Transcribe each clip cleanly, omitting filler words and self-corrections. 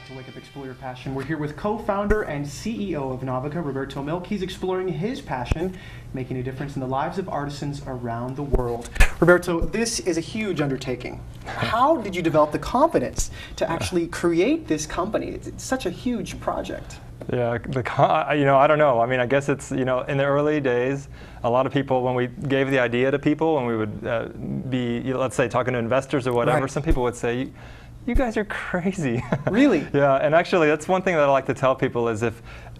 back to Wake Up Explore Your Passion. We're here with co-founder and CEO of NOVICA, Roberto Milk. He's exploring his passion, making a difference in the lives of artisans around the world. Roberto, this is a huge undertaking. How did you develop the confidence to actually create this company? It's such a huge project. Yeah, I don't know. I mean, I guess it's, in the early days, a lot of people, when we gave the idea to people, when we would be, let's say, talking to investors or whatever, right. Some people would say, you guys are crazy. Really? Yeah, and actually that's one thing that I like to tell people is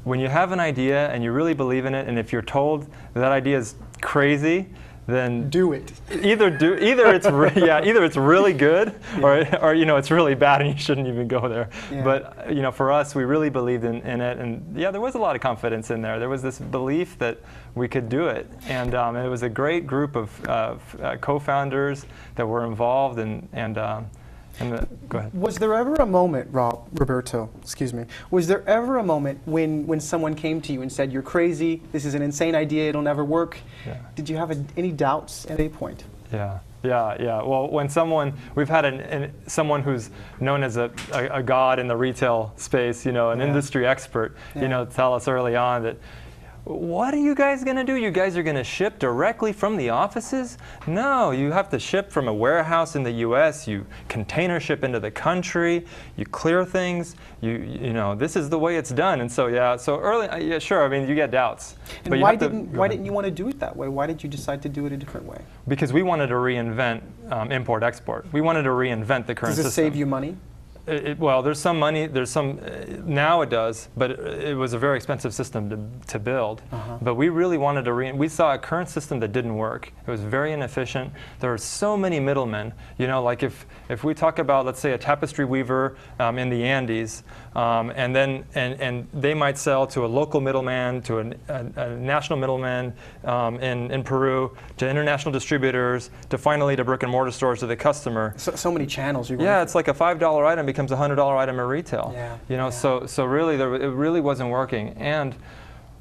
when you have an idea and you really believe in it, and if you're told that idea is crazy, then do it. Either it's really good, yeah. or it's really bad and you shouldn't even go there. Yeah. But for us, we really believed in it, and yeah, there was a lot of confidence in there. There was this belief that we could do it, and it was a great group of co-founders that were involved, go ahead. Was there ever a moment, Roberto, excuse me, was there ever a moment when someone came to you and said, you're crazy, this is an insane idea, it'll never work? Yeah. Did you have any doubts at any point? Yeah. Well, when we've had someone who's known as a god in the retail space, an industry expert, tell us early on that, what are you guys going to do? You guys are going to ship directly from the offices? No, you have to ship from a warehouse in the U.S. You container ship into the country. You clear things. This is the way it's done. And so early, sure. I mean, you get doubts. And but why didn't you want to do it that way? Why did you decide to do it a different way? Because we wanted to reinvent import-export. We wanted to reinvent the current system. Does it save you money? Well, there's some money, now it does, but it was a very expensive system to build. But we really wanted we saw a current system that didn't work. It was very inefficient. There are so many middlemen. Like if we talk about, let's say, a tapestry weaver in the Andes, and they might sell to a local middleman, to a national middleman in Peru, to international distributors, to finally to brick and mortar stores to the customer. So many channels. Yeah, it's like a $5 item becomes a $100 item in retail. Yeah. So really, it really wasn't working, and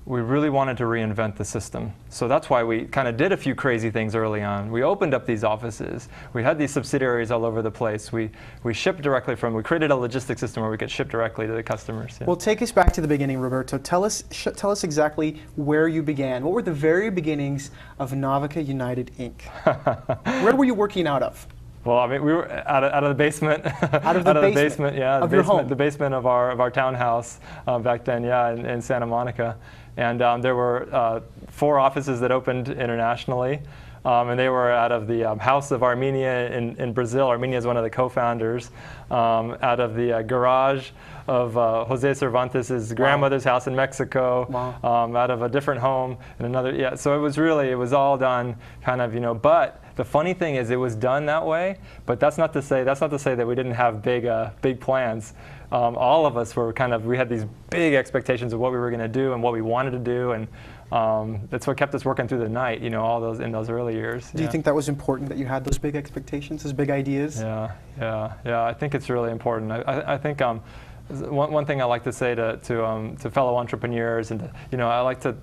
we really wanted to reinvent the system. So that's why we kind of did a few crazy things early on. We opened up these offices. We had these subsidiaries all over the place. We shipped directly we created a logistics system where we could ship directly to the customers. Yeah. Well, take us back to the beginning, Roberto. Tell us exactly where you began. What were the very beginnings of NOVICA United, Inc.? Where were you working out of? Well, I mean, we were out of the basement. Out of the basement? Yeah. Of your home? The basement of our townhouse back then, yeah, in Santa Monica. And there were 4 offices that opened internationally. And they were out of the House of Armenia in Brazil. Armenia is one of the co-founders. Out of the garage of Jose Cervantes' grandmother's house in Mexico. Wow. Out of a different home in another. Yeah. So it was all done kind of, but the funny thing is, it was done that way, but that's not to say that we didn't have big plans. All of us were we had these big expectations of what we were going to do and what we wanted to do, and that's what kept us working through the night. In those early years. Do you think that was important that you had those big expectations, those big ideas? Yeah. I think it's really important. I think. One thing I like to say to fellow entrepreneurs, and I like to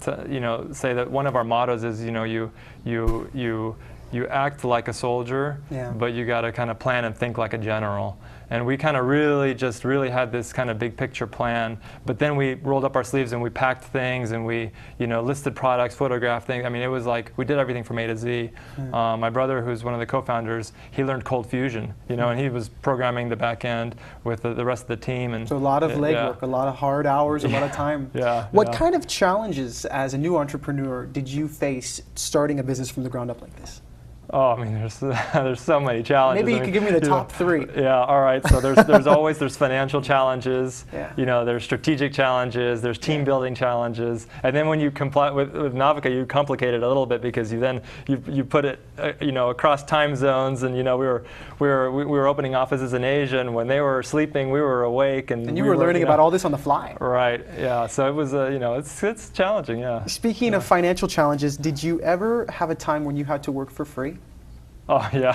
say that one of our mottos is you act like a soldier, but you got to kind of plan and think like a general. And we kind of really had this kind of big picture plan, but then we rolled up our sleeves and we packed things and we listed products, photographed things. I mean, it was like we did everything from A to Z. My brother, who's one of the co-founders, he learned Cold Fusion, and he was programming the back end with the rest of the team. And so a lot of legwork, a lot of hard hours, a lot of time. What kind of challenges as a new entrepreneur did you face starting a business from the ground up like this? Oh, I mean, there's so many challenges. Maybe you could give me the top 3. Yeah, all right. So there's financial challenges. There's strategic challenges. There's team building challenges. And then when you comply with NOVICA, you complicate it a little bit because you put it across time zones. And we were opening offices in Asia, and when they were sleeping, we were awake. And you were learning about all this on the fly. Right. Yeah. So it was it's challenging. Yeah. Speaking of financial challenges, did you ever have a time when you had to work for free? Oh, yeah.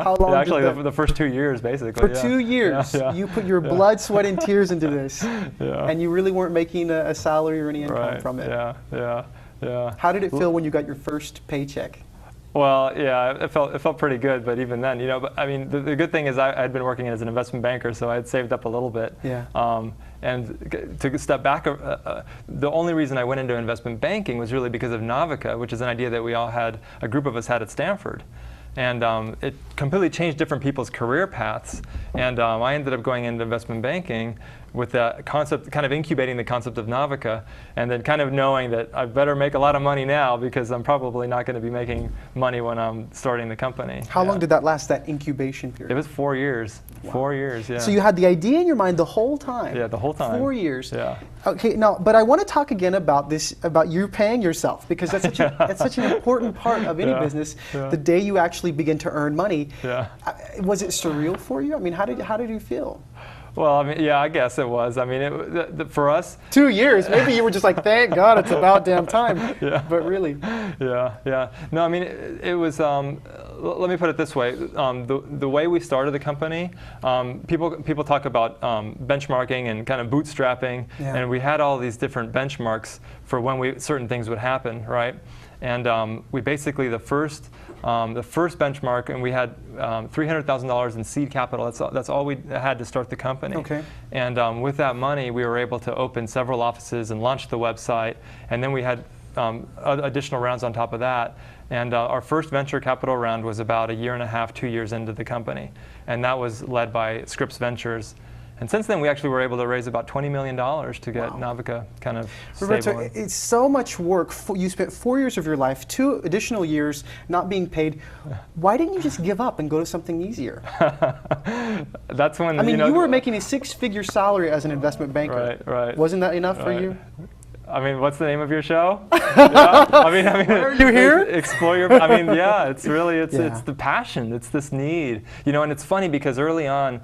How long? Actually, the first 2 years, basically. For 2 years, you put your blood, sweat, and tears into this, and you really weren't making a salary or any income from it. Yeah. How did it feel when you got your first paycheck? Well, yeah, it felt pretty good, but even then, but I mean, the good thing is I'd been working as an investment banker, so I'd saved up a little bit. Yeah. And to step back, the only reason I went into investment banking was really because of NOVICA, which is an idea that a group of us had at Stanford. And it completely changed different people's career paths. And I ended up going into investment banking with that concept, kind of incubating the concept of NOVICA, and then kind of knowing that I better make a lot of money now because I'm probably not going to be making money when I'm starting the company. How long did that last, that incubation period? It was 4 years. Wow. 4 years, yeah. So you had the idea in your mind the whole time? Yeah, the whole time. 4 years. Yeah. Okay, now, but I want to talk again about this, about you paying yourself, because that's such an important part of any business. Yeah. The day you actually begin to earn money. Yeah. Was it surreal for you? I mean, how did you feel? Well, I mean, yeah, I guess it was. I mean, for us, 2 years. Maybe you were just like, thank God, it's about damn time. Yeah. But really. Yeah, yeah. No, I mean, it was. Let me put it this way: the way we started the company, people talk about benchmarking and kind of bootstrapping, and we had all these different benchmarks for when certain things would happen, right? And we basically the first benchmark, and we had $300,000 in seed capital. That's all we had to start the company. Okay. And with that money, we were able to open several offices and launch the website. And then we had additional rounds on top of that. And our first venture capital round was about 1.5 years, 2 years into the company, and that was led by Scripps Ventures. And since then, we actually were able to raise about $20 million to get NOVICA kind of Roberto, stable. it's so much work. You spent 4 years of your life, 2 additional years not being paid. Why didn't you just give up and go to something easier? That's when, I mean, you were making a 6-figure salary as an investment banker. Right, right. Wasn't that enough for you? I mean, what's the name of your show? Yeah. I mean, why are you here? Explore your. I mean, yeah, it's really it's the passion. It's this need, and it's funny because early on,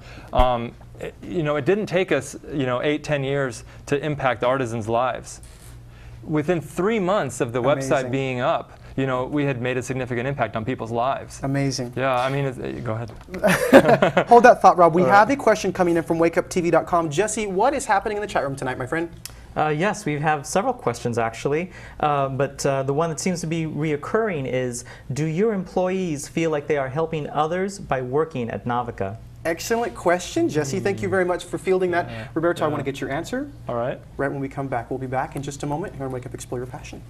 it didn't take us 8-10 years to impact artisans' lives. Within 3 months of the website being up, we had made a significant impact on people's lives. Amazing. Yeah, I mean, go ahead. Hold that thought, Rob. We have a question coming in from wakeuptv.com. Jesse, what is happening in the chat room tonight, my friend? Yes, we have several questions actually, but the one that seems to be reoccurring is, do your employees feel like they are helping others by working at NOVICA? Excellent question, Jesse. Thank you very much for fielding that. Roberto, I want to get your answer. All right. Right when we come back. We'll be back in just a moment here on Wake Up, Explore Your Passion.